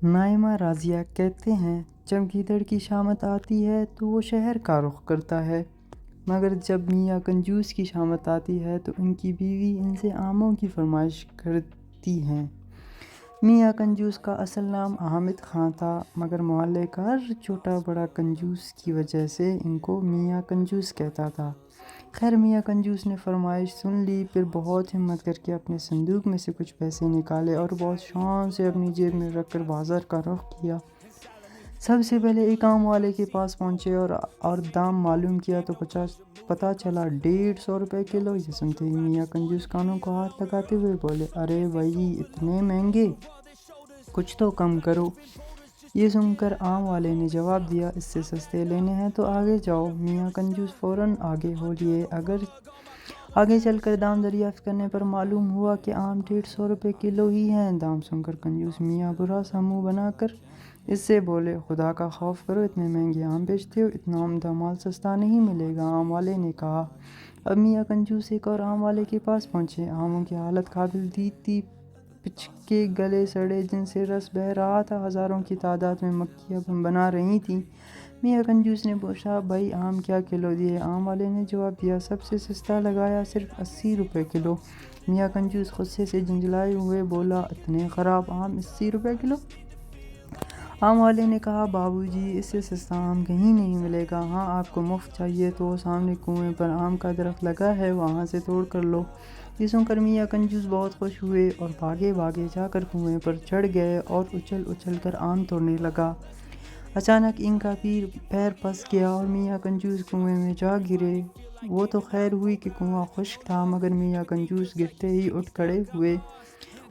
نائمہ راضیہ کہتے ہیں جب گیدڑ کی شامت آتی ہے تو وہ شہر کا رخ کرتا ہے، مگر جب میاں کنجوس کی شامت آتی ہے تو ان کی بیوی ان سے آموں کی فرمائش کرتی ہیں۔ میاں کنجوس کا اصل نام حامد خان تھا، مگر محلے کا ہر چھوٹا بڑا کنجوس کی وجہ سے ان کو میاں کنجوس کہتا تھا۔ خیر میاں کنجوس نے فرمائش سن لی، پھر بہت ہمت کر کے اپنے صندوق میں سے کچھ پیسے نکالے اور بہت شان سے اپنی جیب میں رکھ کر بازار کا رخ کیا۔ سب سے پہلے ایک آم والے کے پاس پہنچے اور دام معلوم کیا تو پتہ چلا 150 روپے کلو۔ یہ سنتے ہی میاں کنجوس کانوں کو ہاتھ لگاتے ہوئے بولے، ارے بھائی اتنے مہنگے، کچھ تو کم کرو۔ یہ سن کر آم والے نے جواب دیا، اس سے سستے لینے ہیں تو آگے جاؤ۔ میاں کنجوس فوراً آگے ہو لیے۔ آگے چل کر دام دریافت کرنے پر معلوم ہوا کہ آم 150 روپے کلو ہی ہیں۔ دام سن کر کنجوس میاں برا سا منہ بنا کر اس سے بولے، خدا کا خوف کرو، اتنے مہنگے آم بیچتے ہو، اتنا عمدہ مال سستا نہیں ملے گا۔ آم والے نے کہا۔ اب میاں کنجوس ایک اور آم والے کے پاس پہنچے۔ آموں کی حالت قابل دید تھی، پچکے گلے سڑے جن سے رس بہہ رہا تھا، ہزاروں کی تعداد میں مکھیاں بنا رہی تھیں۔ میاں کنجوس نے پوچھا، بھائی آم کیا کلو دیے؟ آم والے نے جواب دیا، سب سے سستا لگایا، صرف 80 روپے کلو۔ میاں کنجوس غصے سے جھنجھلائے ہوئے بولا، اتنے خراب آم 80 روپے کلو؟ آم والے نے کہا، بابو جی اس سے سستا آم کہیں نہیں ملے گا۔ ہاں آپ کو مفت چاہیے تو سامنے کنویں پر آم کا درخت لگا ہے، وہاں سے توڑ کر لو۔ یہ سن کر میاں کنجوس بہت خوش ہوئے اور بھاگے جا کر کنویں پر چڑھ گئے اور اچھل کر آم توڑنے لگا۔ اچانک ان کا پیر پھنس گیا اور میاں کنجوس کنویں میں جا گرے۔ وہ تو خیر ہوئی کہ کنواں خشک تھا، مگر میاں کنجوس گرتے ہی اٹھ کھڑے ہوئے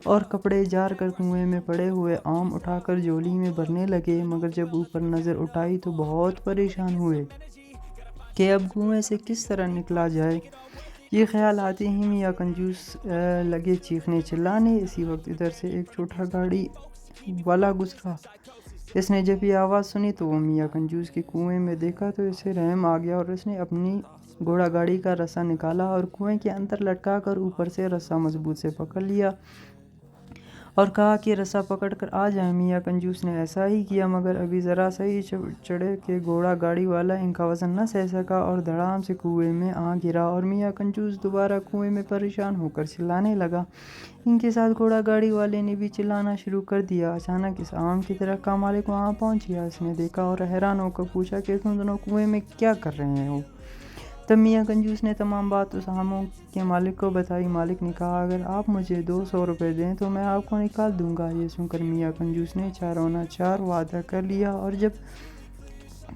اور کپڑے جھاڑ کر کنویں میں پڑے ہوئے آم اٹھا کر جھولی میں بھرنے لگے، مگر جب اوپر نظر اٹھائی تو بہت پریشان ہوئے کہ اب کنویں سے کس طرح نکلا جائے۔ یہ خیال آتے ہی میاں کنجوس لگے چیخنے چلانے۔ اسی وقت ادھر سے ایک چھوٹا گاڑی والا گزرا۔ اس نے جب یہ آواز سنی تو وہ میاں کنجوس کے کنویں میں دیکھا تو اسے رحم آ گیا اور اس نے اپنی گھوڑا گاڑی کا رسا نکالا اور کنویں کے اندر لٹکا کر اوپر سے رسا مضبوط سے پکڑ لیا اور کہا کہ رسا پکڑ کر آ جائیں۔ میاں کنجوس نے ایسا ہی کیا، مگر ابھی ذرا سا ہی چڑھے کہ گھوڑا گاڑی والا ان کا وزن نہ سہ سکا اور دھڑام سے کنویں میں آ گرا اور میاں کنجوس دوبارہ کنویں میں پریشان ہو کر چلانے لگا۔ ان کے ساتھ گھوڑا گاڑی والے نے بھی چلانا شروع کر دیا۔ اچانک اس آم کے درخت کا مالک وہاں پہنچ گیا۔ اس نے دیکھا اور حیران ہو کر پوچھا کہ تم دونوں کنویں میں کیا کر رہے ہو؟ تب میاں کنجوس نے تمام بات اس آموں کے مالک کو بتائی۔ مالک نے کہا، اگر آپ مجھے 200 روپے دیں تو میں آپ کو نکال دوں گا۔ یہ سن کر میاں کنجوس نے چارونا چار وعدہ کر لیا اور جب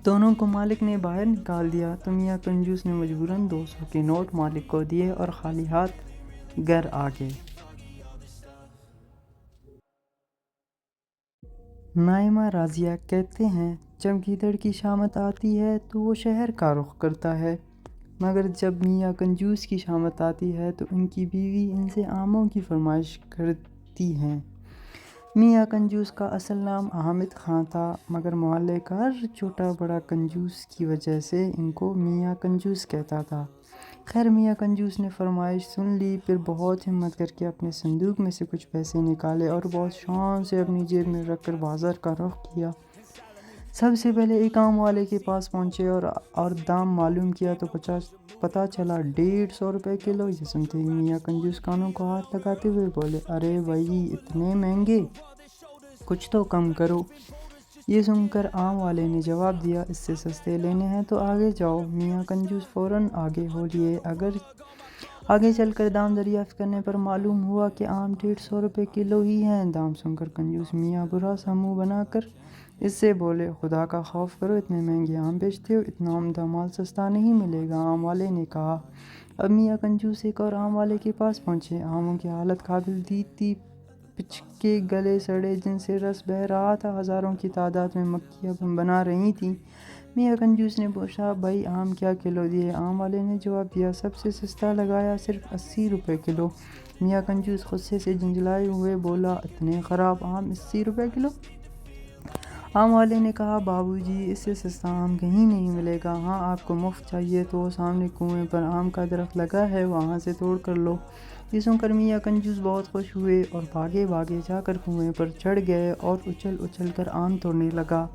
دونوں کو مالک نے باہر نکال دیا تو میاں کنجوس نے مجبوراً 200 کے نوٹ مالک کو دیے اور خالی ہاتھ گھر آ گئے۔ نائمہ راضیہ کہتے ہیں جب گیدڑ کی شامت آتی ہے تو وہ شہر کا رخ کرتا ہے، مگر جب میاں کنجوس کی شامت آتی ہے تو ان کی بیوی ان سے آموں کی فرمائش کرتی ہیں۔ میاں کنجوس کا اصل نام حامد خان تھا، مگر محلے کا ہر چھوٹا بڑا کنجوس کی وجہ سے ان کو میاں کنجوس کہتا تھا۔ خیر میاں کنجوس نے فرمائش سن لی، پھر بہت ہمت کر کے اپنے صندوق میں سے کچھ پیسے نکالے اور بہت شان سے اپنی جیب میں رکھ کر بازار کا رخ کیا۔ سب سے پہلے ایک آم والے کے پاس پہنچے اور دام معلوم کیا تو پتہ چلا 150 روپے کلو۔ یہ سنتے ہی میاں کنجوس کانوں کو ہاتھ لگاتے ہوئے بولے، ارے بھائی اتنے مہنگے، کچھ تو کم کرو۔ یہ سن کر آم والے نے جواب دیا، اس سے سستے لینے ہیں تو آگے جاؤ۔ میاں کنجوس فوراً آگے ہو لیے۔ آگے چل کر دام دریافت کرنے پر معلوم ہوا کہ آم 150 روپے کلو ہی ہیں۔ دام سن کر کنجوس میاں برا سا منہ بنا کر اس سے بولے، خدا کا خوف کرو، اتنے مہنگے آم بیچتے ہو، اتنا عمدہ مال سستا نہیں ملے گا۔ آم والے نے کہا۔ اب میاں کنجوس ایک اور آم والے کے پاس پہنچے۔ آموں کی حالت قابل دید تھی، پچکے گلے سڑے جن سے رس بہہ رہا تھا، ہزاروں کی تعداد میں مکھیاں بنا رہی تھیں۔ میاں کنجوس نے پوچھا، بھائی آم کیا کلو دیے؟ آم والے نے جواب دیا، سب سے سستا لگایا، صرف 80 روپے کلو۔ میاں کنجوس غصے سے جھنجھلائے ہوئے بولا، اتنے خراب آم 80 روپے کلو؟ آم والے نے کہا، بابو جی اس سے سستا آم کہیں نہیں ملے گا۔ ہاں آپ کو مفت چاہیے تو سامنے کنویں پر آم کا درخت لگا ہے، وہاں سے توڑ کر لو۔ یہ سن کر میاں کنجوس بہت خوش ہوئے اور بھاگے بھاگے جا کر کنویں پر چڑھ گئے اور اچھل اچھل کر آم توڑنے لگا۔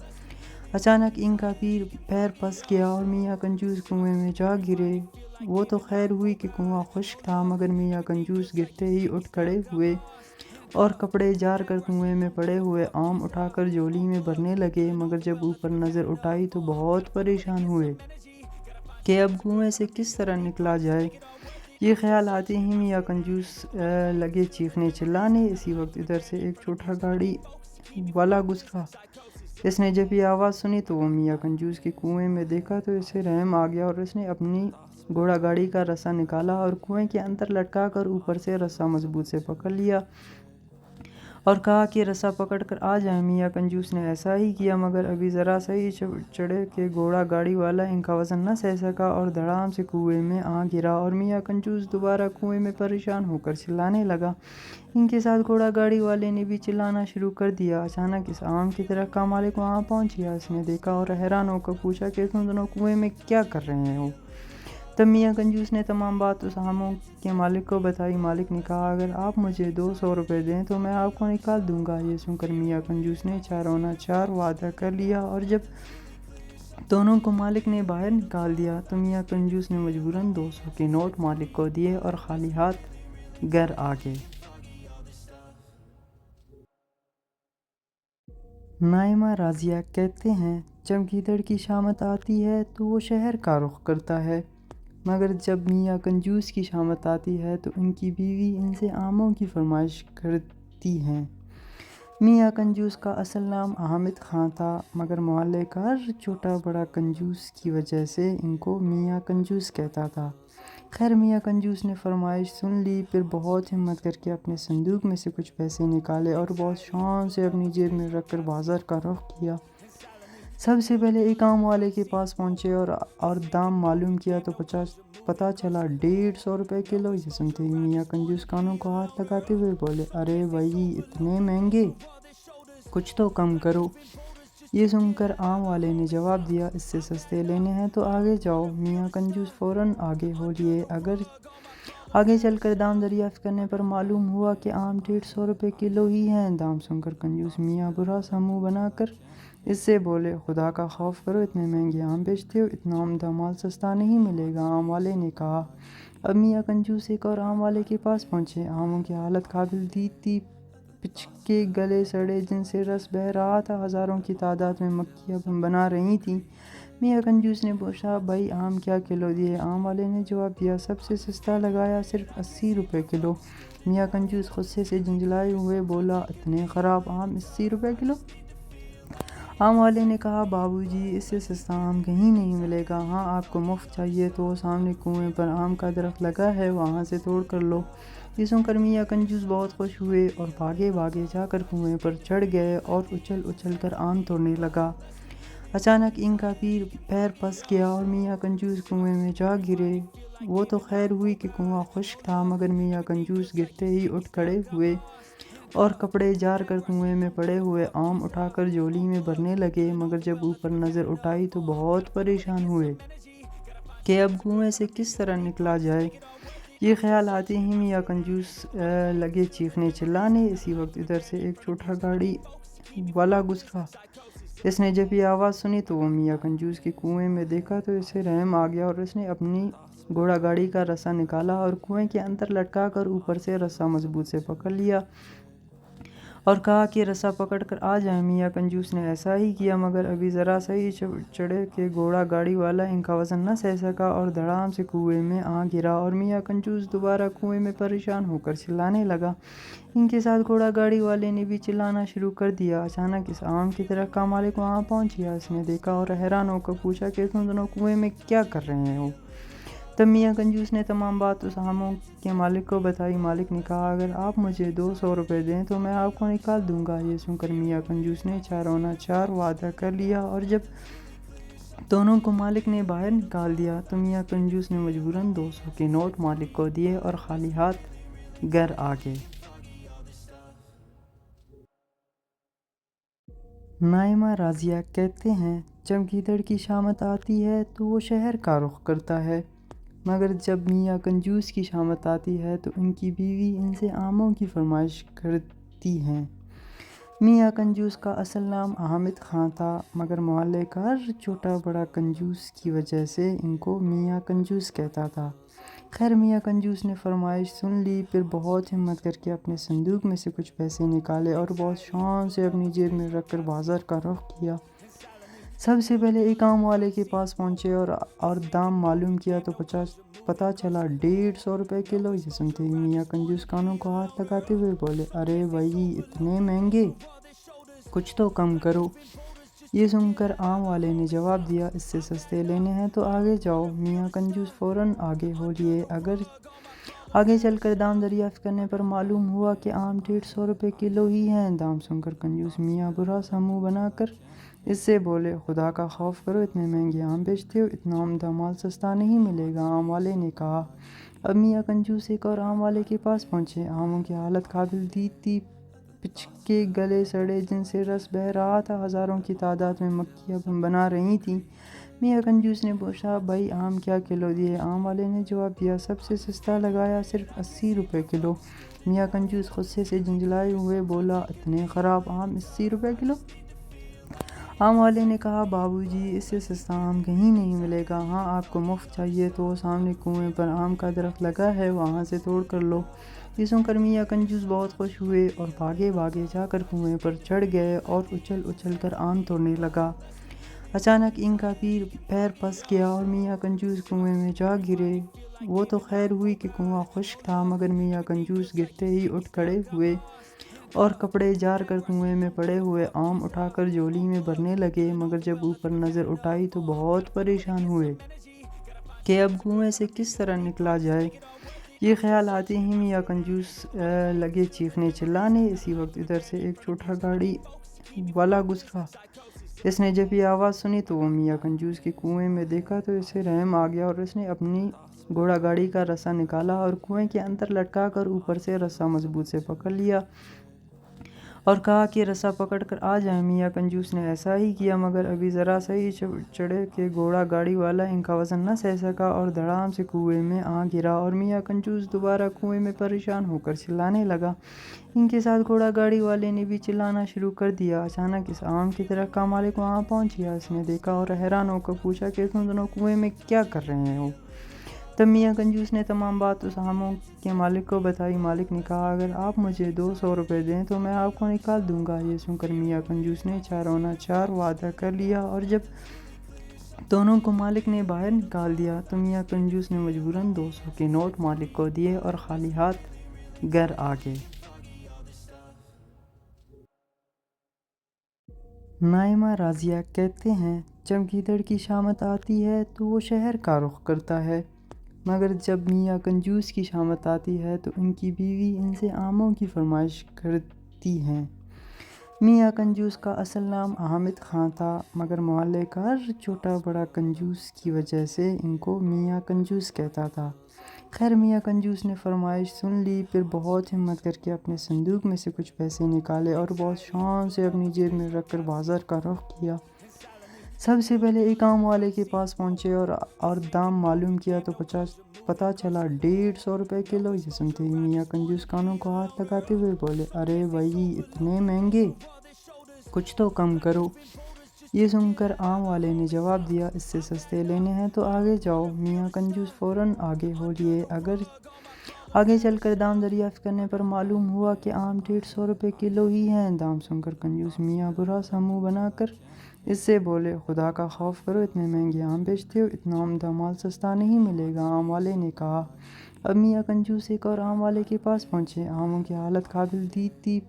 اچانک ان کا پیر پھنس گیا اور میاں کنجوس کنویں میں جا گرے۔ وہ تو خیر ہوئی کہ کنواں خشک تھا، مگر میاں کنجوس گرتے ہی اٹھ کھڑے ہوئے اور کپڑے جار کر کنویں میں پڑے ہوئے آم اٹھا کر جھولی میں بھرنے لگے، مگر جب اوپر نظر اٹھائی تو بہت پریشان ہوئے کہ اب کنویں سے کس طرح نکلا جائے۔ یہ خیال آتے ہی میاں کنجوس لگے چیخنے چلانے۔ اسی وقت ادھر سے ایک چھوٹا گاڑی والا گزرا۔ اس نے جب یہ آواز سنی تو وہ میاں کنجوس کے کنویں میں دیکھا تو اسے رحم آ گیا اور اس نے اپنی گھوڑا گاڑی کا رسا نکالا اور کنویں کے اندر لٹکا کر اوپر سے رسا مضبوط سے پکڑ لیا اور کہا کہ رسا پکڑ کر آ جائیں۔ میاں کنجوس نے ایسا ہی کیا، مگر ابھی ذرا سا ہی چڑھے کہ گھوڑا گاڑی والا ان کا وزن نہ سہ سکا اور دھڑام سے کنویں میں آ گرا اور میاں کنجوس دوبارہ کنویں میں پریشان ہو کر چلانے لگا۔ ان کے ساتھ گھوڑا گاڑی والے نے بھی چلانا شروع کر دیا۔ اچانک اس آم کے درخت کا مالک وہاں پہنچ گیا۔ اس نے دیکھا اور حیران ہو کر پوچھا کہ تم دونوں کنویں میں کیا کر رہے ہو؟ تب میاں کنجوس نے تمام بات اس آموں کے مالک کو بتائی۔ مالک نے کہا اگر آپ مجھے 200 روپے دیں تو میں آپ کو نکال دوں گا۔ یہ سن کر میاں کنجوس نے چارونا چار وعدہ کر لیا اور جب دونوں کو مالک نے باہر نکال دیا تو میاں کنجوس نے مجبوراً 200 کے نوٹ مالک کو دیے اور خالی ہاتھ گھر آ گئے۔ نائمہ راضیہ کہتے ہیں چمگیدڑ کی شامت آتی ہے تو وہ شہر کا رخ کرتا ہے، مگر جب میاں کنجوس کی شامت آتی ہے تو ان کی بیوی ان سے آموں کی فرمائش کرتی ہیں۔ میاں کنجوس کا اصل نام حامد خان تھا، مگر محلے کا ہر چھوٹا بڑا کنجوس کی وجہ سے ان کو میاں کنجوس کہتا تھا۔ خیر میاں کنجوس نے فرمائش سن لی، پھر بہت ہمت کر کے اپنے صندوق میں سے کچھ پیسے نکالے اور بہت شان سے اپنی جیب میں رکھ کر بازار کا رخ کیا۔ سب سے پہلے ایک آم والے کے پاس پہنچے اور دام معلوم کیا تو پتہ چلا 150 روپے کلو۔ یہ سنتے ہی میاں کنجوس کانوں کو ہاتھ لگاتے ہوئے بولے ارے بھائی اتنے مہنگے، کچھ تو کم کرو۔ یہ سن کر آم والے نے جواب دیا اس سے سستے لینے ہیں تو آگے جاؤ۔ میاں کنجوس فوراً آگے ہو لیے۔ آگے چل کر دام دریافت کرنے پر معلوم ہوا کہ آم 150 روپے کلو ہی ہیں۔ دام سن کر کنجوس میاں برا سا منہ بنا کر اس سے بولے خدا کا خوف کرو، اتنے مہنگے آم بیچتے ہو، اتنا عمدہ مال سستا نہیں ملے گا۔ آم والے نے کہا۔ اب میاں کنجوس ایک اور آم والے کے پاس پہنچے۔ آموں کی حالت قابل دید تھی، پچکے گلے سڑے جن سے رس بہہ رہا تھا، ہزاروں کی تعداد میں مکھیاں بنا رہی تھیں۔ میاں کنجوس نے پوچھا بھائی آم کیا کلو دیے؟ آم والے نے جواب دیا سب سے سستا لگایا، صرف 80 روپے کلو۔ میاں کنجوس غصے سے جھنجھلائے ہوئے بولا اتنے خراب آم 80 روپے کلو؟ آم والے نے کہا بابو جی اس سے سستا آم کہیں نہیں ملے گا، ہاں آپ کو مفت چاہیے تو سامنے کنویں پر آم کا درخت لگا ہے وہاں سے توڑ کر لو۔ یہ سن کر میاں کنجوس بہت خوش ہوئے اور بھاگے بھاگے جا کر کنویں پر چڑھ گئے اور اچھل اچھل کر آم توڑنے لگا۔ اچانک ان کا پیر پھنس گیا اور میاں کنجوس کنویں میں جا گرے۔ وہ تو خیر ہوئی کہ کنواں خشک تھا، مگر میاں کنجوس گرتے ہی اٹھ کھڑے ہوئے اور کپڑے جار کر کنویں میں پڑے ہوئے آم اٹھا کر جھولی میں بھرنے لگے، مگر جب اوپر نظر اٹھائی تو بہت پریشان ہوئے کہ اب کنویں سے کس طرح نکلا جائے۔ یہ خیال آتے ہی میاں کنجوس لگے چیخنے چلانے۔ اسی وقت ادھر سے ایک چھوٹا گاڑی والا گزرا۔ اس نے جب یہ آواز سنی تو وہ میاں کنجوس کے کنویں میں دیکھا تو اسے رحم آ گیا اور اس نے اپنی گھوڑا گاڑی کا رسا نکالا اور کنویں کے اندر لٹکا کر اوپر سے رسا مضبوط سے پکڑ لیا اور کہا کہ رسا پکڑ کر آ جائیں۔ میاں کنجوس نے ایسا ہی کیا، مگر ابھی ذرا سا ہی چڑھے کہ گھوڑا گاڑی والا ان کا وزن نہ سہ سکا اور دھڑام سے کنویں میں آ گرا اور میاں کنجوس دوبارہ کنویں میں پریشان ہو کر چلانے لگا۔ ان کے ساتھ گھوڑا گاڑی والے نے بھی چلانا شروع کر دیا۔ اچانک اس آم کے درخت کا مالک وہاں پہنچ گیا۔ اس نے دیکھا اور حیران ہو کر پوچھا کہ تم دونوں کنویں میں کیا کر رہے ہو؟ تب میاں کنجوس نے تمام بات اس آموں کے مالک کو بتائی۔ مالک نے کہا اگر آپ مجھے 200 روپے دیں تو میں آپ کو نکال دوں گا۔ یہ سن کر میاں کنجوس نے چارونا چار وعدہ کر لیا اور جب دونوں کو مالک نے باہر نکال دیا تو میاں کنجوس نے مجبوراً 200 کے نوٹ مالک کو دیے اور خالی ہاتھ گھر آ گئے۔ نائمہ راضیہ کہتے ہیں چمگیدڑ کی شامت آتی ہے تو وہ شہر کا رخ کرتا ہے، مگر جب میاں کنجوس کی شامت آتی ہے تو ان کی بیوی ان سے آموں کی فرمائش کرتی ہیں۔ میاں کنجوس کا اصل نام حامد خان تھا، مگر محلے کا ہر چھوٹا بڑا کنجوس کی وجہ سے ان کو میاں کنجوس کہتا تھا۔ خیر میاں کنجوس نے فرمائش سن لی، پھر بہت ہمت کر کے اپنے صندوق میں سے کچھ پیسے نکالے اور بہت شان سے اپنی جیب میں رکھ کر بازار کا رخ کیا۔ سب سے پہلے ایک آم والے کے پاس پہنچے اور دام معلوم کیا تو پتہ چلا 150 روپے کلو۔ یہ سنتے ہی میاں کنجوس کانوں کو ہاتھ لگاتے ہوئے بولے، ارے بھائی اتنے مہنگے، کچھ تو کم کرو۔ یہ سن کر آم والے نے جواب دیا، اس سے سستے لینے ہیں تو آگے جاؤ۔ میاں کنجوس فوراً آگے ہو لیے۔ آگے چل کر دام دریافت کرنے پر معلوم ہوا کہ آم 150 روپے کلو ہی ہیں۔ دام سن کر کنجوس میاں برا سا منہ بنا کر اس سے بولے، خدا کا خوف کرو، اتنے مہنگے آم بیچتے ہو، اتنا عمدہ مال سستا نہیں ملے گا۔ آم والے نے کہا۔ اب میاں کنجوس ایک اور آم والے کے پاس پہنچے۔ آموں کی حالت قابل دید تھی، پچکے گلے سڑے جن سے رس بہہ رہا تھا، ہزاروں کی تعداد میں مکھیاں بنا رہی تھیں۔ میاں کنجوس نے پوچھا، بھائی آم کیا کلو دیے؟ آم والے نے جواب دیا، سب سے سستا لگایا، صرف 80 روپے کلو۔ میاں کنجوس غصے سے جھنجھلائے ہوئے بولا، اتنے خراب آم 80 روپے کلو؟ آم والے نے کہا، بابو جی اس سے سستا آم کہیں نہیں ملے گا۔ ہاں آپ کو مفت چاہیے تو سامنے کنویں پر آم کا درخت لگا ہے، وہاں سے توڑ کر لو۔ یہ سن کر میاں کنجوس بہت خوش ہوئے اور بھاگے جا کر کنویں پر چڑھ گئے اور اچھل کر آم توڑنے لگا۔ اچانک ان کا پیر پھنس گیا اور میاں کنجوس کنویں میں جا گرے۔ وہ تو خیر ہوئی کہ کنواں خشک تھا، مگر میاں کنجوس گرتے ہی اٹھ کھڑے ہوئے اور کپڑے جھاڑ کر کنویں میں پڑے ہوئے آم اٹھا کر جھولی میں بھرنے لگے، مگر جب اوپر نظر اٹھائی تو بہت پریشان ہوئے کہ اب کنویں سے کس طرح نکلا جائے۔ یہ خیال آتے ہی میاں کنجوس لگے چیخنے چلانے۔ اسی وقت ادھر سے ایک چھوٹا گاڑی والا گزرا۔ اس نے جب یہ آواز سنی تو وہ میاں کنجوس کے کنویں میں دیکھا تو اسے رحم آ گیا اور اس نے اپنی گھوڑا گاڑی کا رسا نکالا اور کنویں کے اندر لٹکا کر اوپر سے رسا مضبوط سے پکڑ لیا اور کہا کہ رسا پکڑ کر آ جائیں۔ میاں کنجوس نے ایسا ہی کیا، مگر ابھی ذرا سا ہی چڑھے کہ گھوڑا گاڑی والا ان کا وزن نہ سہ سکا اور دھڑام سے کنویں میں آ گرا اور میاں کنجوس دوبارہ کنویں میں پریشان ہو کر چلانے لگا۔ ان کے ساتھ گھوڑا گاڑی والے نے بھی چلانا شروع کر دیا۔ اچانک اس آم کے درخت کا مالک وہاں پہنچ گیا۔ اس نے دیکھا اور حیران ہو کر پوچھا کہ تم دونوں کنویں میں کیا کر رہے ہو؟ تب میاں کنجوس نے تمام بات اس آموں کے مالک کو بتائی۔ مالک نے کہا، اگر آپ مجھے 200 روپے دیں تو میں آپ کو نکال دوں گا۔ یہ سن کر میاں کنجوس نے چارونا چار وعدہ کر لیا اور جب دونوں کو مالک نے باہر نکال دیا تو میاں کنجوس نے مجبوراً 200 کے نوٹ مالک کو دیے اور خالی ہاتھ گھر آ گئے۔ نائمہ راضیہ کہتے ہیں، جب گیدڑ کی شامت آتی ہے تو وہ شہر کا رخ کرتا ہے، مگر جب میاں کنجوس کی شامت آتی ہے تو ان کی بیوی ان سے آموں کی فرمائش کرتی ہیں۔ میاں کنجوس کا اصل نام حامد خان تھا، مگر محلے کا ہر چھوٹا بڑا کنجوس کی وجہ سے ان کو میاں کنجوس کہتا تھا۔ خیر میاں کنجوس نے فرمائش سن لی، پھر بہت ہمت کر کے اپنے صندوق میں سے کچھ پیسے نکالے اور بہت شان سے اپنی جیب میں رکھ کر بازار کا رخ کیا۔ سب سے پہلے ایک آم والے کے پاس پہنچے اور دام معلوم کیا تو پتہ چلا 150 روپے کلو۔ یہ سنتے ہی میاں کنجوس کانوں کو ہاتھ لگاتے ہوئے بولے، ارے بھائی اتنے مہنگے، کچھ تو کم کرو۔ یہ سن کر آم والے نے جواب دیا، اس سے سستے لینے ہیں تو آگے جاؤ۔ میاں کنجوس فوراً آگے ہو لیے۔ آگے چل کر دام دریافت کرنے پر معلوم ہوا کہ آم 150 روپے کلو ہی ہیں۔ دام سن کر کنجوس میاں برا سا منہ بنا کر اس سے بولے، خدا کا خوف کرو، اتنے مہنگے آم بیچتے ہو، اتنا عمدہ مال سستا نہیں ملے گا۔ آم والے نے کہا۔ اب میاں کنجوس ایک اور آم والے کے پاس پہنچے۔ آموں کی حالت قابل دید تھی،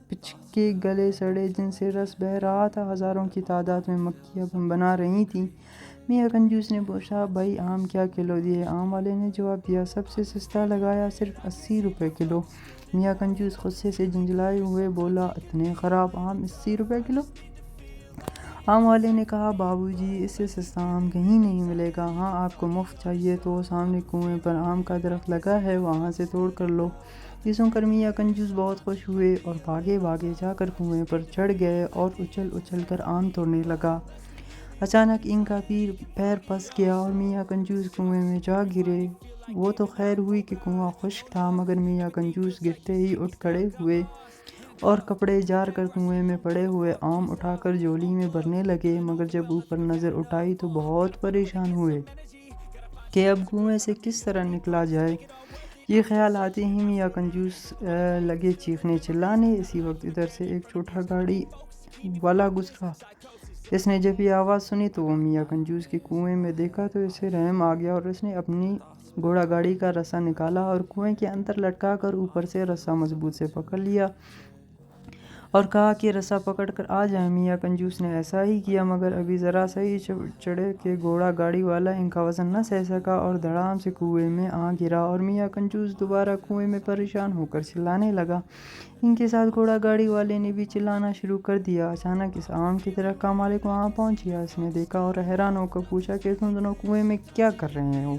پچکے گلے سڑے جن سے رس بہہ رہا تھا، ہزاروں کی تعداد میں مکھیاں بنا رہی تھیں۔ میاں کنجوس نے پوچھا، بھائی آم کیا کلو دیے؟ آم والے نے جواب دیا، سب سے سستا لگایا، صرف 80 روپے کلو۔ میاں کنجوس غصے سے جھنجھلائے ہوئے بولا، اتنے خراب آم 80 روپے کلو؟ آم والے نے کہا، بابو جی اس سے سستا آم کہیں نہیں ملے گا۔ ہاں آپ کو مفت چاہیے تو سامنے کنویں پر آم کا درخت لگا ہے، وہاں سے توڑ کر لو۔ یہ سن کر میاں کنجوس بہت خوش ہوئے اور بھاگے جا کر کنویں پر چڑھ گئے اور اچھل کر آم توڑنے لگا۔ اچانک ان کا پیر پھنس گیا اور میاں کنجوس کنویں میں جا گرے۔ وہ تو خیر ہوئی کہ کنواں خشک تھا، مگر میاں کنجوس گرتے ہی اٹھ کھڑے ہوئے اور کپڑے جار کر کنویں میں پڑے ہوئے آم اٹھا کر جھولی میں بھرنے لگے، مگر جب اوپر نظر اٹھائی تو بہت پریشان ہوئے کہ اب کنویں سے کس طرح نکلا جائے۔ یہ خیال آتے ہی میاں کنجوس لگے چیخنے چلانے۔ اسی وقت ادھر سے ایک چھوٹا گاڑی والا گزرا۔ اس نے جب یہ آواز سنی تو وہ میاں کنجوس کے کنویں میں دیکھا تو اسے رحم آ گیا، اور اس نے اپنی گھوڑا گاڑی کا رسا نکالا اور کنویں کے اندر لٹکا کر اوپر سے رسا مضبوط سے پکڑ لیا اور کہا کہ رسا پکڑ کر آ جائیں۔ میاں کنجوس نے ایسا ہی کیا، مگر ابھی ذرا سا ہی چڑھے کہ گھوڑا گاڑی والا ان کا وزن نہ سہ سکا اور دھڑام سے کنویں میں آ گرا، اور میاں کنجوس دوبارہ کنویں میں پریشان ہو کر چلانے لگا۔ ان کے ساتھ گھوڑا گاڑی والے نے بھی چلانا شروع کر دیا۔ اچانک اس آم کے درخت کا مالک وہاں پہنچ گیا۔ اس نے دیکھا اور حیران ہو کر پوچھا کہ تم دونوں کنویں میں کیا کر رہے ہو؟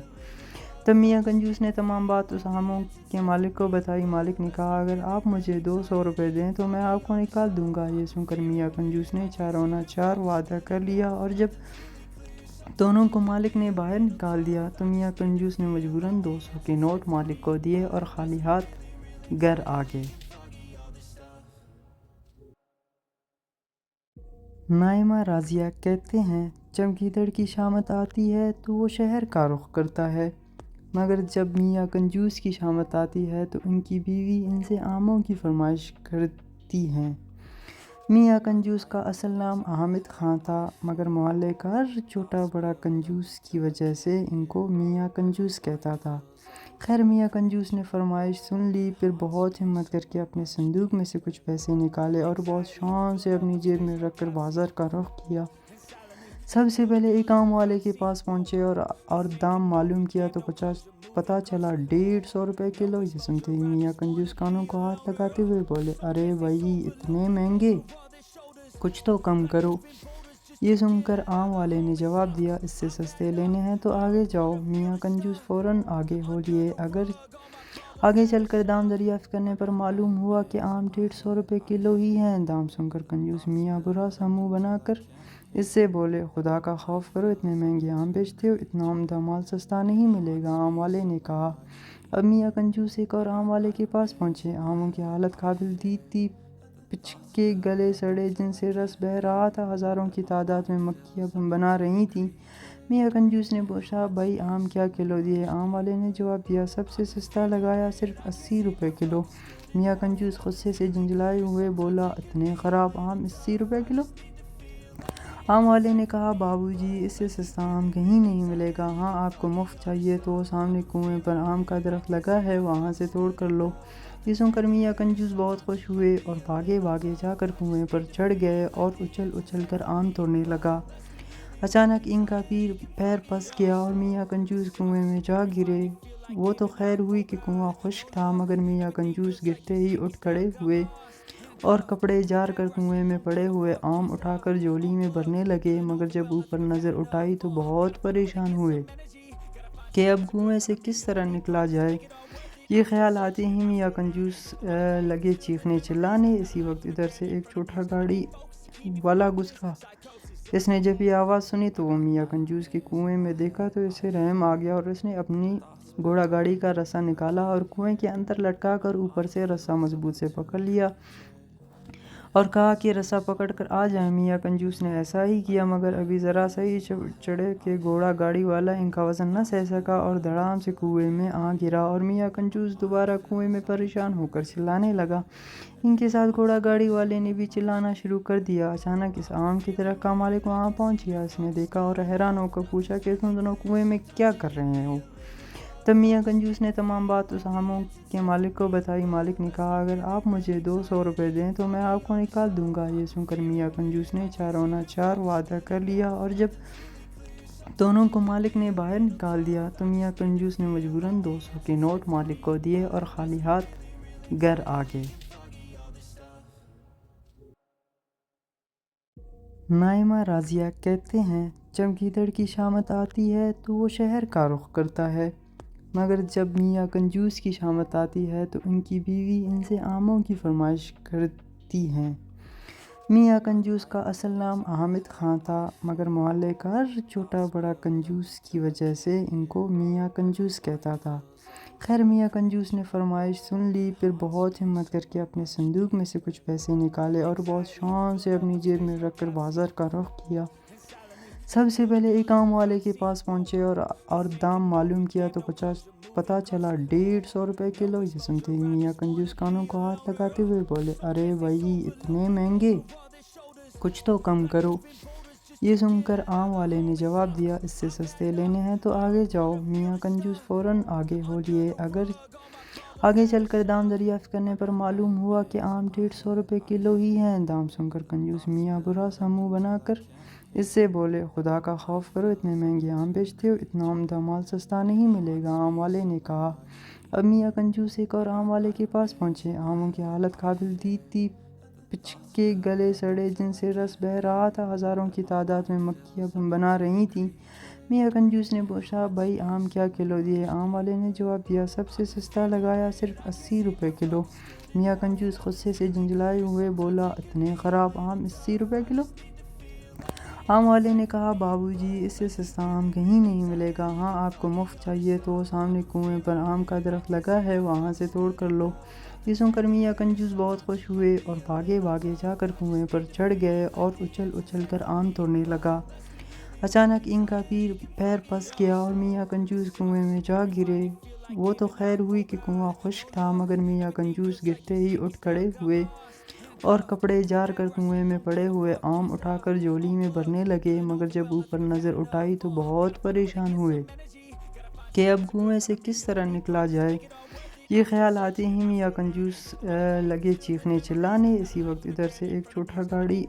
تب میاں کنجوس نے تمام بات اس آموں کے مالک کو بتائی۔ مالک نے کہا اگر آپ مجھے 200 روپے دیں تو میں آپ کو نکال دوں گا۔ یہ سن کر میاں کنجوس نے چارونا چار وعدہ کر لیا، اور جب دونوں کو مالک نے باہر نکال دیا تو میاں کنجوس نے مجبوراً 200 کے نوٹ مالک کو دیے اور خالی ہاتھ گھر آ گئے۔ نائمہ راضیہ کہتے ہیں جب گیدڑ کی شامت آتی ہے تو وہ شہر کا رخ کرتا ہے، مگر جب میاں کنجوس کی شامت آتی ہے تو ان کی بیوی ان سے آموں کی فرمائش کرتی ہیں۔ میاں کنجوس کا اصل نام حامد خان تھا، مگر محلے کا ہر چھوٹا بڑا کنجوس کی وجہ سے ان کو میاں کنجوس کہتا تھا۔ خیر میاں کنجوس نے فرمائش سن لی، پھر بہت ہمت کر کے اپنے صندوق میں سے کچھ پیسے نکالے اور بہت شان سے اپنی جیب میں رکھ کر بازار کا رخ کیا۔ سب سے پہلے ایک آم والے کے پاس پہنچے اور دام معلوم کیا تو پتہ چلا 150 روپے کلو۔ یہ سنتے ہی میاں کنجوس کانوں کو ہاتھ لگاتے ہوئے بولے ارے بھائی اتنے مہنگے، کچھ تو کم کرو۔ یہ سن کر آم والے نے جواب دیا اس سے سستے لینے ہیں تو آگے جاؤ۔ میاں کنجوس فوراً آگے ہو لیے۔ آگے چل کر دام دریافت کرنے پر معلوم ہوا کہ آم 150 روپے کلو ہی ہیں۔ دام سن کر کنجوس میاں برا سا منہ بنا کر اس سے بولے خدا کا خوف کرو، اتنے مہنگے آم بیچتے ہو، اتنا عمدہ مال سستا نہیں ملے گا۔ آم والے نے کہا۔ اب میاں کنجوس ایک اور آم والے کے پاس پہنچے۔ آموں کی حالت قابل دید تھی، پچکے گلے سڑے جن سے رس بہہ رہا تھا، ہزاروں کی تعداد میں مکھیاں بنا رہی تھیں۔ میاں کنجوس نے پوچھا بھائی آم کیا کلو دیے؟ آم والے نے جواب دیا سب سے سستا لگایا، صرف 80 روپے کلو۔ میاں کنجوس غصے سے جھنجھلائے ہوئے بولا اتنے خراب آم 80 روپے کلو؟ آم والے نے کہا بابو جی اس سے سستا آم کہیں نہیں ملے گا، ہاں آپ کو مفت چاہیے تو سامنے کنویں پر آم کا درخت لگا ہے وہاں سے توڑ کر لو۔ یہ سن کر میاں کنجوس بہت خوش ہوئے اور بھاگے جا کر کنویں پر چڑھ گئے اور اچھل کر آم توڑنے لگا۔ اچانک ان کا پیر پھنس گیا اور میاں کنجوس کنویں میں جا گرے۔ وہ تو خیر ہوئی کہ کنواں خشک تھا، مگر میاں کنجوس گرتے ہی اٹھ کھڑے ہوئے اور کپڑے جار کر کنویں میں پڑے ہوئے آم اٹھا کر جھولی میں بھرنے لگے، مگر جب اوپر نظر اٹھائی تو بہت پریشان ہوئے کہ اب کنویں سے کس طرح نکلا جائے۔ یہ خیال آتے ہی میاں کنجوس لگے چیخنے چلانے۔ اسی وقت ادھر سے ایک چھوٹا گاڑی والا گزرا۔ اس نے جب یہ آواز سنی تو وہ میاں کنجوس کے کنویں میں دیکھا تو اسے رحم آ گیا، اور اس نے اپنی گھوڑا گاڑی کا رسا نکالا اور کنویں کے اندر لٹکا کر اوپر سے رسا مضبوط سے پکڑ لیا اور کہا کہ رسا پکڑ کر آ جائیں۔ میاں کنجوس نے ایسا ہی کیا، مگر ابھی ذرا سا ہی چڑھے کہ گھوڑا گاڑی والا ان کا وزن نہ سہ سکا اور دھڑام سے کنویں میں آ گرا، اور میاں کنجوس دوبارہ کنویں میں پریشان ہو کر چلانے لگا۔ ان کے ساتھ گھوڑا گاڑی والے نے بھی چلانا شروع کر دیا۔ اچانک اس آم کے درخت کا مالک وہاں پہنچ گیا۔ اس نے دیکھا اور حیران ہو کر پوچھا کہ تم دونوں کنویں میں کیا کر رہے ہو؟ تب میاں کنجوس نے تمام بات اس آموں کے مالک کو بتائی۔ مالک نے کہا اگر آپ مجھے 200 روپے دیں تو میں آپ کو نکال دوں گا۔ یہ سن کر میاں کنجوس نے چارونا چار وعدہ کر لیا، اور جب دونوں کو مالک نے باہر نکال دیا تو میاں کنجوس نے مجبوراً 200 کے نوٹ مالک کو دیے اور خالی ہاتھ گھر آ گئے۔ نائمہ راضیہ کہتے ہیں جب گیدڑ کی شامت آتی ہے تو وہ شہر کا رخ کرتا ہے، مگر جب میاں کنجوس کی شامت آتی ہے تو ان کی بیوی ان سے آموں کی فرمائش کرتی ہیں۔ میاں کنجوس کا اصل نام حامد خان تھا، مگر محلے کا ہر چھوٹا بڑا کنجوس کی وجہ سے ان کو میاں کنجوس کہتا تھا۔ خیر میاں کنجوس نے فرمائش سن لی، پھر بہت ہمت کر کے اپنے صندوق میں سے کچھ پیسے نکالے اور بہت شان سے اپنی جیب میں رکھ کر بازار کا رخ کیا۔ سب سے پہلے ایک آم والے کے پاس پہنچے اور دام معلوم کیا تو پتہ چلا 150 روپے کلو۔ یہ سنتے ہی میاں کنجوس کانوں کو ہاتھ لگاتے ہوئے بولے، ارے بھائی اتنے مہنگے، کچھ تو کم کرو۔ یہ سن کر آم والے نے جواب دیا، اس سے سستے لینے ہیں تو آگے جاؤ۔ میاں کنجوس فوراً آگے ہو لیے۔ اگر آگے چل کر دام دریافت کرنے پر معلوم ہوا کہ آم 150 روپے کلو ہی ہیں۔ دام سن کر کنجوس میاں برا سا منہ بنا کر اس سے بولے، خدا کا خوف کرو، اتنے مہنگے آم بیچتے ہو، اتنا عمدہ مال سستا نہیں ملے گا۔ آم والے نے کہا۔ اب میاں کنجوس ایک اور آم والے کے پاس پہنچے۔ آموں کی حالت قابل دید تھی، پچکے گلے سڑے جن سے رس بہہ رہا تھا، ہزاروں کی تعداد میں مکھیاں بنا رہی تھیں۔ میاں کنجوس نے پوچھا، بھائی آم کیا کلو دیے؟ آم والے نے جواب دیا، سب سے سستا لگایا، صرف 80 روپے کلو۔ میاں کنجوس غصے سے جھنجھلائے ہوئے بولا، اتنے خراب آم 80 روپے کلو؟ آم والے نے کہا، بابو جی اس سے سستا آم کہیں نہیں ملے گا۔ ہاں آپ کو مفت چاہیے تو سامنے کنویں پر آم کا درخت لگا ہے، وہاں سے توڑ کر لو۔ یہ سن کر میاں کنجوس بہت خوش ہوئے اور بھاگے بھاگے جا کر کنویں پر چڑھ گئے اور اچھل اچھل کر آم توڑنے لگا۔ اچانک ان کا پیر پھنس گیا اور میاں کنجوس کنویں میں جا گرے۔ وہ تو خیر ہوئی کہ کنواں خشک تھا، مگر میاں کنجوس گرتے ہی اٹھ کھڑے ہوئے اور کپڑے جھاڑ کر کنویں میں پڑے ہوئے آم اٹھا کر جھولی میں بھرنے لگے، مگر جب اوپر نظر اٹھائی تو بہت پریشان ہوئے کہ اب کنویں سے کس طرح نکلا جائے۔ یہ خیال آتے ہی میاں کنجوس لگے چیخنے چلانے۔ اسی وقت ادھر سے ایک چھوٹا گاڑی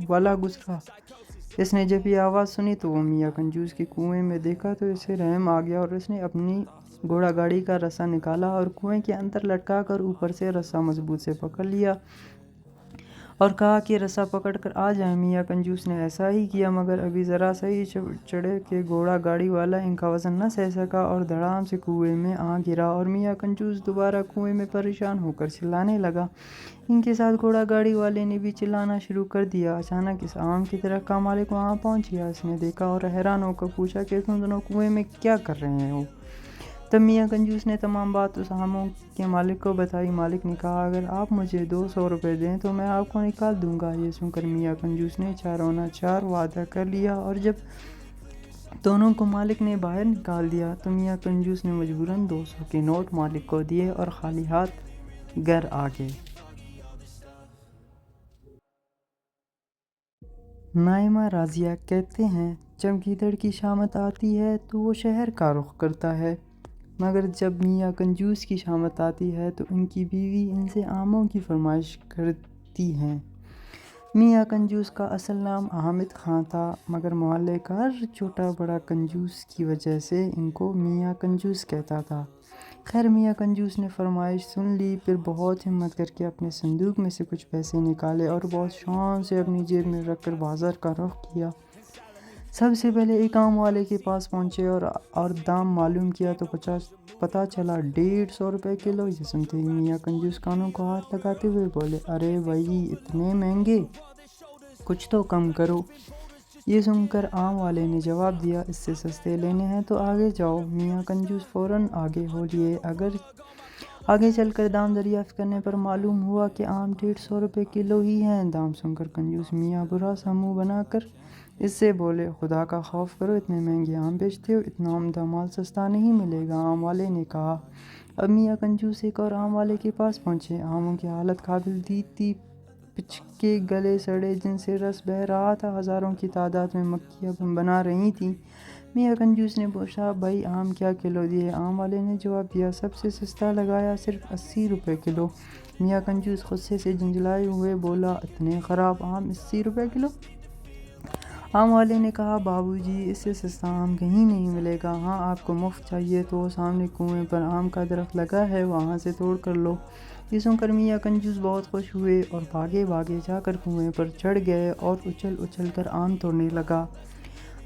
والا گزرا۔ اس نے جب یہ آواز سنی تو وہ میاں کنجوس کے کنویں میں دیکھا تو اسے رحم آ گیا اور اس نے اپنی گھوڑا گاڑی کا رسا نکالا اور کنویں کے اندر لٹکا کر اوپر سے رسا مضبوط سے پکڑ لیا اور کہا کہ رسا پکڑ کر آ جائیں۔ میاں کنجوس نے ایسا ہی کیا، مگر ابھی ذرا سا ہی چڑھے کہ گھوڑا گاڑی والا ان کا وزن نہ سہ سکا اور دھڑام سے کنویں میں آ گرا اور میاں کنجوس دوبارہ کنویں میں پریشان ہو کر چلانے لگا۔ ان کے ساتھ گھوڑا گاڑی والے نے بھی چلانا شروع کر دیا۔ اچانک اس آم کے درخت کا مالک وہاں پہنچ گیا۔ اس نے دیکھا اور حیران ہو کر پوچھا کہ تم دونوں کنویں میں کیا کر رہے ہو؟ تب میاں کنجوس نے تمام بات اس آموں کے مالک کو بتائی۔ مالک نے کہا، اگر آپ مجھے 200 روپے دیں تو میں آپ کو نکال دوں گا۔ یہ سن کر میاں کنجوس نے چارونا چار وعدہ کر لیا اور جب دونوں کو مالک نے باہر نکال دیا تو میاں کنجوس نے مجبوراً 200 کے نوٹ مالک کو دیے اور خالی ہاتھ گھر آ گئے۔ نائمہ راضیہ کہتے ہیں، جب گیدڑ کی شامت آتی ہے تو وہ شہر کا رخ کرتا ہے، مگر جب میاں کنجوس کی شامت آتی ہے تو ان کی بیوی ان سے آموں کی فرمائش کرتی ہیں۔ میاں کنجوس کا اصل نام حامد خان تھا، مگر محلے کا ہر چھوٹا بڑا کنجوس کی وجہ سے ان کو میاں کنجوس کہتا تھا۔ خیر میاں کنجوس نے فرمائش سن لی، پھر بہت ہمت کر کے اپنے صندوق میں سے کچھ پیسے نکالے اور بہت شان سے اپنی جیب میں رکھ کر بازار کا رخ کیا۔ سب سے پہلے ایک آم والے کے پاس پہنچے اور دام معلوم کیا تو پتہ چلا 150 روپے کلو۔ یہ سنتے ہی میاں کنجوس کانوں کو ہاتھ لگاتے ہوئے بولے، ارے بھائی اتنے مہنگے، کچھ تو کم کرو۔ یہ سن کر آم والے نے جواب دیا، اس سے سستے لینے ہیں تو آگے جاؤ۔ میاں کنجوس فوراً آگے ہو لیے۔ اگر آگے چل کر دام دریافت کرنے پر معلوم ہوا کہ آم 150 روپے کلو ہی ہیں۔ دام سن کر کنجوس میاں برا سا منہ بنا کر اس سے بولے، خدا کا خوف کرو، اتنے مہنگے آم بیچتے ہو، اتنا عمدہ مال سستا نہیں ملے گا۔ آم والے نے کہا۔ اب میاں کنجوس ایک اور آم والے کے پاس پہنچے۔ آموں کی حالت قابل دید تھی، پچکے گلے سڑے جن سے رس بہہ رہا تھا، ہزاروں کی تعداد میں مکھیاں بنا رہی تھیں۔ میاں کنجوس نے پوچھا، بھائی آم کیا کلو دیے؟ آم والے نے جواب دیا، سب سے سستا لگایا، صرف 80 روپے کلو۔ میاں کنجوس غصے سے جھنجھلائے ہوئے بولا، اتنے خراب آم 80 روپے کلو؟ آم والے نے کہا، بابو جی اس سے سستا آم کہیں نہیں ملے گا۔ ہاں آپ کو مفت چاہیے تو سامنے کنویں پر آم کا درخت لگا ہے، وہاں سے توڑ کر لو۔ یہ سن کر میاں کنجوس بہت خوش ہوئے اور بھاگے بھاگے جا کر کنویں پر چڑھ گئے اور اچھل اچھل کر آم توڑنے لگا۔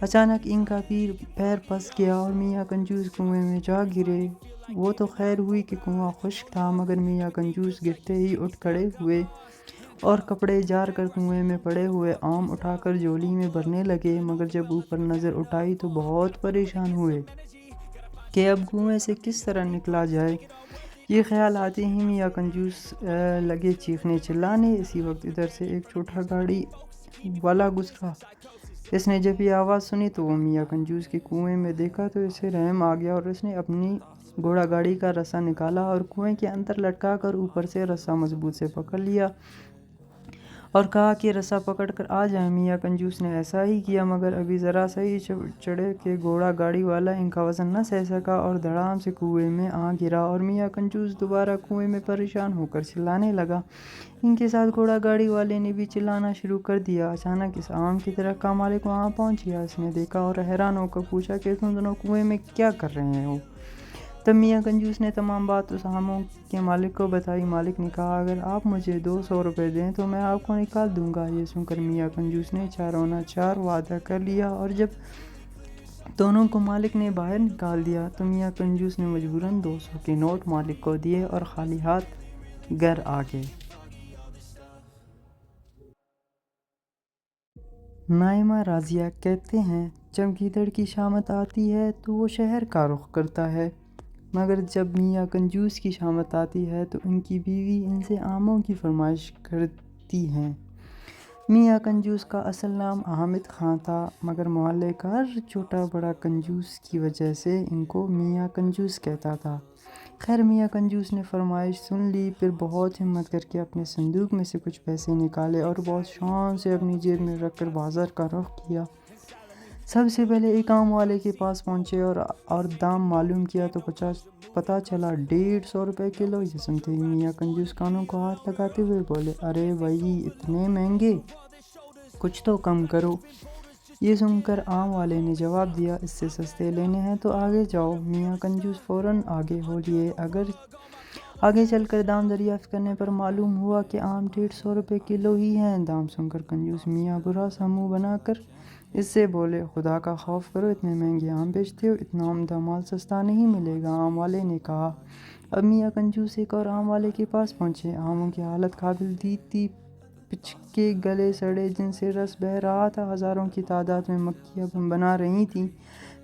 اچانک ان کا پیر پھنس گیا اور میاں کنجوس کنویں میں جا گرے۔ وہ تو خیر ہوئی کہ کنواں خشک تھا، مگر میاں کنجوس گرتے ہی اٹھ کھڑے ہوئے اور کپڑے جار کر کنویں میں پڑے ہوئے آم اٹھا کر جھولی میں بھرنے لگے، مگر جب اوپر نظر اٹھائی تو بہت پریشان ہوئے کہ اب کنویں سے کس طرح نکلا جائے۔ یہ خیال آتے ہی میاں کنجوس لگے چیخنے چلانے۔ اسی وقت ادھر سے ایک چھوٹا گاڑی والا گزرا۔ اس نے جب یہ آواز سنی تو وہ میاں کنجوس کے کنویں میں دیکھا تو اسے رحم آ گیا، اور اس نے اپنی گھوڑا گاڑی کا رسا نکالا اور کنویں کے اندر لٹکا کر اوپر سے رسا مضبوط سے پکڑ لیا اور کہا کہ رسا پکڑ کر آ جائیں۔ میاں کنجوس نے ایسا ہی کیا، مگر ابھی ذرا سا ہی چڑھے کہ گھوڑا گاڑی والا ان کا وزن نہ سہ سکا اور دھڑام سے کنویں میں آ گرا، اور میاں کنجوس دوبارہ کنویں میں پریشان ہو کر چلانے لگا۔ ان کے ساتھ گھوڑا گاڑی والے نے بھی چلانا شروع کر دیا۔ اچانک اس آم کے درخت کا مالک وہاں پہنچ گیا۔ اس نے دیکھا اور حیران ہو کر پوچھا کہ تم دونوں کنویں میں کیا کر رہے ہو؟ تب میاں کنجوس نے تمام بات اس آموں کے مالک کو بتائی۔ مالک نے کہا اگر آپ مجھے 200 روپے دیں تو میں آپ کو نکال دوں گا۔ یہ سن کر میاں کنجوس نے چارونا چار وعدہ کر لیا، اور جب دونوں کو مالک نے باہر نکال دیا تو میاں کنجوس نے مجبوراً 200 کے نوٹ مالک کو دیے اور خالی ہاتھ گھر آ گئے۔ نائمہ راضیہ کہتے ہیں جب گیدڑ کی شامت آتی ہے تو وہ شہر کا رخ کرتا ہے، مگر جب میاں کنجوس کی شامت آتی ہے تو ان کی بیوی ان سے آموں کی فرمائش کرتی ہیں۔ میاں کنجوس کا اصل نام حامد خان تھا، مگر محلے کا ہر چھوٹا بڑا کنجوس کی وجہ سے ان کو میاں کنجوس کہتا تھا۔ خیر میاں کنجوس نے فرمائش سن لی، پھر بہت ہمت کر کے اپنے صندوق میں سے کچھ پیسے نکالے اور بہت شان سے اپنی جیب میں رکھ کر بازار کا رخ کیا۔ سب سے پہلے ایک آم والے کے پاس پہنچے اور دام معلوم کیا تو پتہ چلا 150 روپے کلو۔ یہ سنتے ہی میاں کنجوس کانوں کو ہاتھ لگاتے ہوئے بولے ارے بھائی اتنے مہنگے، کچھ تو کم کرو۔ یہ سن کر آم والے نے جواب دیا اس سے سستے لینے ہیں تو آگے جاؤ۔ میاں کنجوس فوراً آگے ہو لیے۔ آگے چل کر دام دریافت کرنے پر معلوم ہوا کہ آم 150 روپے کلو ہی ہیں۔ دام سن کر کنجوس میاں برا سا منہ بنا کر اس سے بولے خدا کا خوف کرو، اتنے مہنگے آم بیچتے ہو، اتنا عمدہ مال سستا نہیں ملے گا۔ آم والے نے کہا۔ اب میاں کنجوس ایک اور آم والے کے پاس پہنچے۔ آموں کی حالت قابل دید تھی، پچکے گلے سڑے جن سے رس بہہ رہا تھا، ہزاروں کی تعداد میں مکھیاں بنا رہی تھیں۔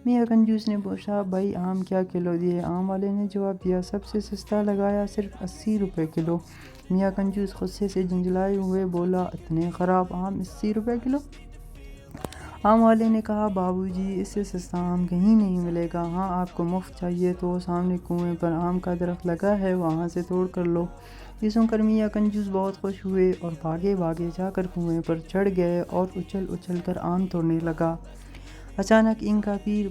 میاں کنجوس نے پوچھا بھائی آم کیا کلو دیے؟ آم والے نے جواب دیا سب سے سستا لگایا، صرف 80 روپے کلو۔ میاں کنجوس غصے سے جھنجھلائے ہوئے بولا اتنے خراب آم 80 روپے کلو؟ آم والے نے کہا بابو جی اس سے سستا آم کہیں نہیں ملے گا، ہاں آپ کو مفت چاہیے تو سامنے کنویں پر آم کا درخت لگا ہے وہاں سے توڑ کر لو۔ یہ سن کر میاں کنجوس بہت خوش ہوئے اور بھاگے جا کر کنویں پر چڑھ گئے اور اچھل کر آم توڑنے لگا۔ اچانک ان کا پیر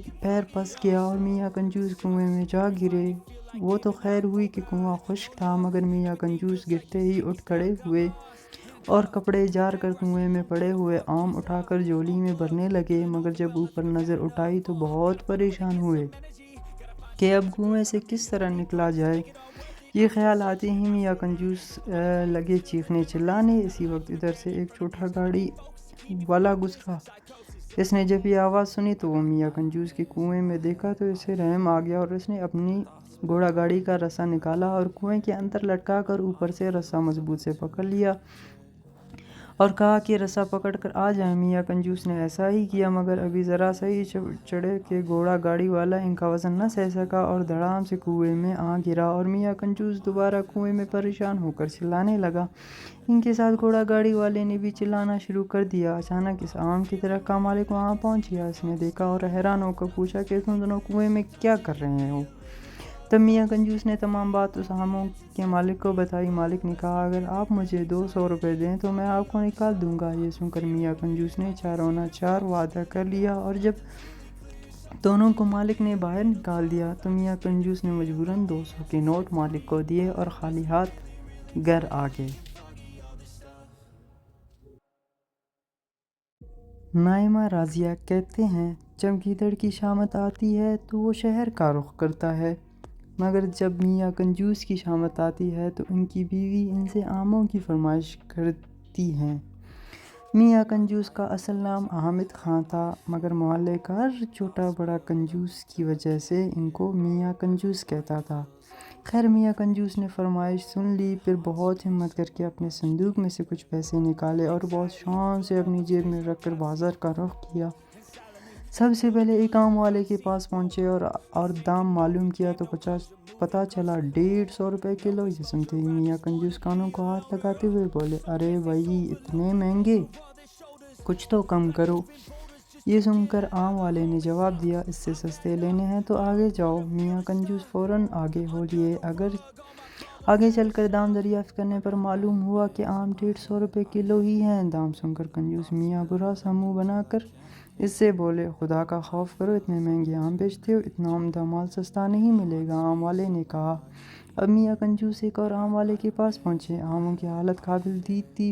پھنس گیا اور میاں کنجوس کنویں میں جا گرے۔ وہ تو خیر ہوئی کہ کنواں خشک تھا، مگر میاں کنجوس گرتے ہی اٹھ کھڑے ہوئے اور کپڑے جار کر کنویں میں پڑے ہوئے آم اٹھا کر جھولی میں بھرنے لگے، مگر جب اوپر نظر اٹھائی تو بہت پریشان ہوئے کہ اب کنویں سے کس طرح نکلا جائے۔ یہ خیال آتے ہی میاں کنجوس لگے چیخنے چلانے۔ اسی وقت ادھر سے ایک چھوٹا گاڑی والا گزرا۔ اس نے جب یہ آواز سنی تو وہ میاں کنجوس کے کنویں میں دیکھا تو اسے رحم آ گیا، اور اس نے اپنی گھوڑا گاڑی کا رسا نکالا اور کنویں کے اندر لٹکا کر اوپر سے رسا مضبوط سے پکڑ لیا اور کہا کہ رسا پکڑ کر آ جائیں۔ میاں کنجوس نے ایسا ہی کیا، مگر ابھی ذرا سا ہی چڑھے کہ گھوڑا گاڑی والا ان کا وزن نہ سہ سکا اور دھڑام سے کنویں میں آ گرا، اور میاں کنجوس دوبارہ کنویں میں پریشان ہو کر چلانے لگا۔ ان کے ساتھ گھوڑا گاڑی والے نے بھی چلانا شروع کر دیا۔ اچانک اس آم کے درخت کا مالک وہاں پہنچ گیا۔ اس نے دیکھا اور حیران ہو کر پوچھا کہ تم دونوں کنویں میں کیا کر رہے ہو؟ تب میاں کنجوس نے تمام بات اس آموں کے مالک کو بتائی۔ مالک نے کہا اگر آپ مجھے 200 روپے دیں تو میں آپ کو نکال دوں گا۔ یہ سن کر میاں کنجوس نے چارونا چار وعدہ کر لیا، اور جب دونوں کو مالک نے باہر نکال دیا تو میاں کنجوس نے مجبوراً 200 کے نوٹ مالک کو دیے اور خالی ہاتھ گھر آ گئے۔ نائمہ راضیہ کہتے ہیں جب گیدڑ کی شامت آتی ہے تو وہ شہر کا رخ کرتا ہے، مگر جب میاں کنجوس کی شامت آتی ہے تو ان کی بیوی ان سے آموں کی فرمائش کرتی ہیں۔ میاں کنجوس کا اصل نام حامد خان تھا، مگر محلے کا ہر چھوٹا بڑا کنجوس کی وجہ سے ان کو میاں کنجوس کہتا تھا۔ خیر میاں کنجوس نے فرمائش سن لی، پھر بہت ہمت کر کے اپنے صندوق میں سے کچھ پیسے نکالے اور بہت شان سے اپنی جیب میں رکھ کر بازار کا رخ کیا۔ سب سے پہلے ایک آم والے کے پاس پہنچے اور دام معلوم کیا تو پتہ چلا 150 روپے کلو۔ یہ سنتے ہی میاں کنجوس کانوں کو ہاتھ لگاتے ہوئے بولے، ارے بھائی اتنے مہنگے، کچھ تو کم کرو۔ یہ سن کر آم والے نے جواب دیا، اس سے سستے لینے ہیں تو آگے جاؤ۔ میاں کنجوس فوراً آگے ہو لیے۔ آگے چل کر دام دریافت کرنے پر معلوم ہوا کہ آم 150 روپے کلو ہی ہیں۔ دام سن کر کنجوس میاں برا سا منہ بنا کر اس سے بولے، خدا کا خوف کرو، اتنے مہنگے آم بیچتے ہو، اتنا عمدہ مال سستا نہیں ملے گا۔ آم والے نے کہا۔ اب میاں کنجوس ایک اور آم والے کے پاس پہنچے۔ آموں کی حالت قابل دید تھی،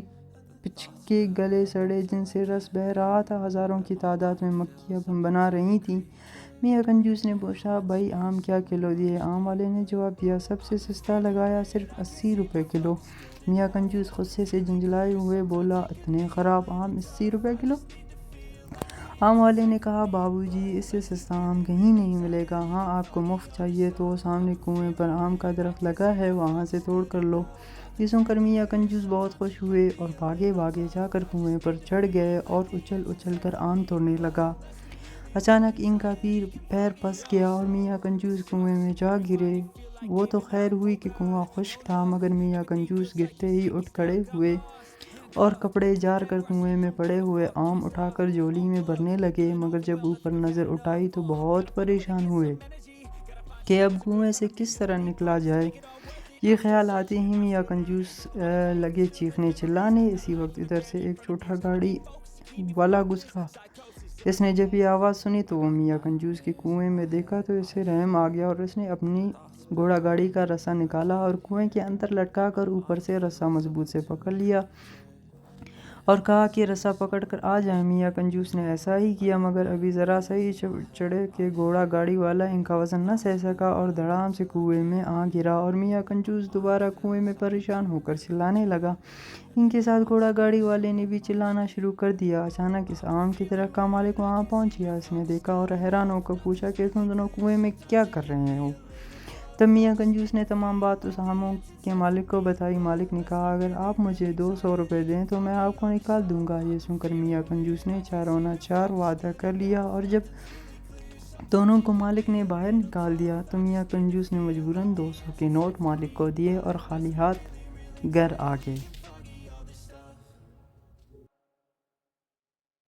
پچکے گلے سڑے جن سے رس بہہ رہا تھا، ہزاروں کی تعداد میں مکھیاں بنا رہی تھیں۔ میاں کنجوس نے پوچھا، بھائی آم کیا کلو دیے؟ آم والے نے جواب دیا، سب سے سستا لگایا، صرف 80 روپے کلو۔ میاں کنجوس غصے سے جھنجھلائے ہوئے بولا، اتنے خراب آم 80 روپے کلو؟ آم والے نے کہا، بابو جی اس سے سستا آم کہیں نہیں ملے گا۔ ہاں آپ کو مفت چاہیے تو سامنے کنویں پر آم کا درخت لگا ہے، وہاں سے توڑ کر لو۔ یہ سن کر میاں کنجوس بہت خوش ہوئے اور بھاگے جا کر کنویں پر چڑھ گئے اور اچھل کر آم توڑنے لگا۔ اچانک ان کا پیر پھنس گیا اور میاں کنجوس کنویں میں جا گرے۔ وہ تو خیر ہوئی کہ کنواں خشک تھا، مگر میاں کنجوس گرتے ہی اٹھ کھڑے ہوئے اور کپڑے جھاڑ کر کنویں میں پڑے ہوئے آم اٹھا کر جھولی میں بھرنے لگے، مگر جب اوپر نظر اٹھائی تو بہت پریشان ہوئے کہ اب کنویں سے کس طرح نکلا جائے۔ یہ خیال آتے ہی میاں کنجوس لگے چیخنے چلانے۔ اسی وقت ادھر سے ایک چھوٹا گاڑی والا گزرا۔ اس نے جب یہ آواز سنی تو وہ میاں کنجوس کے کنویں میں دیکھا تو اسے رحم آ گیا اور اس نے اپنی گھوڑا گاڑی کا رسا نکالا اور کنویں کے اندر لٹکا کر اوپر سے رسا مضبوط سے پکڑ لیا اور کہا کہ رسا پکڑ کر آ جائیں۔ میاں کنجوس نے ایسا ہی کیا، مگر ابھی ذرا سا ہی چڑھے کہ گھوڑا گاڑی والا ان کا وزن نہ سہ سکا اور دھڑام سے کنویں میں آ گرا اور میاں کنجوس دوبارہ کنویں میں پریشان ہو کر چلانے لگا۔ ان کے ساتھ گھوڑا گاڑی والے نے بھی چلانا شروع کر دیا۔ اچانک اس آم کے درخت کا مالک وہاں پہنچ گیا۔ اس نے دیکھا اور حیران ہو کر پوچھا کہ تم دونوں کنویں میں کیا کر رہے ہو؟ تب میاں کنجوس نے تمام بات اس آموں کے مالک کو بتائی۔ مالک نے کہا، اگر آپ مجھے 200 روپے دیں تو میں آپ کو نکال دوں گا۔ یہ سن کر میاں کنجوس نے چارونا چار وعدہ کر لیا اور جب دونوں کو مالک نے باہر نکال دیا تو میاں کنجوس نے مجبوراً 200 کے نوٹ مالک کو دیے اور خالی ہاتھ گھر آ گئے۔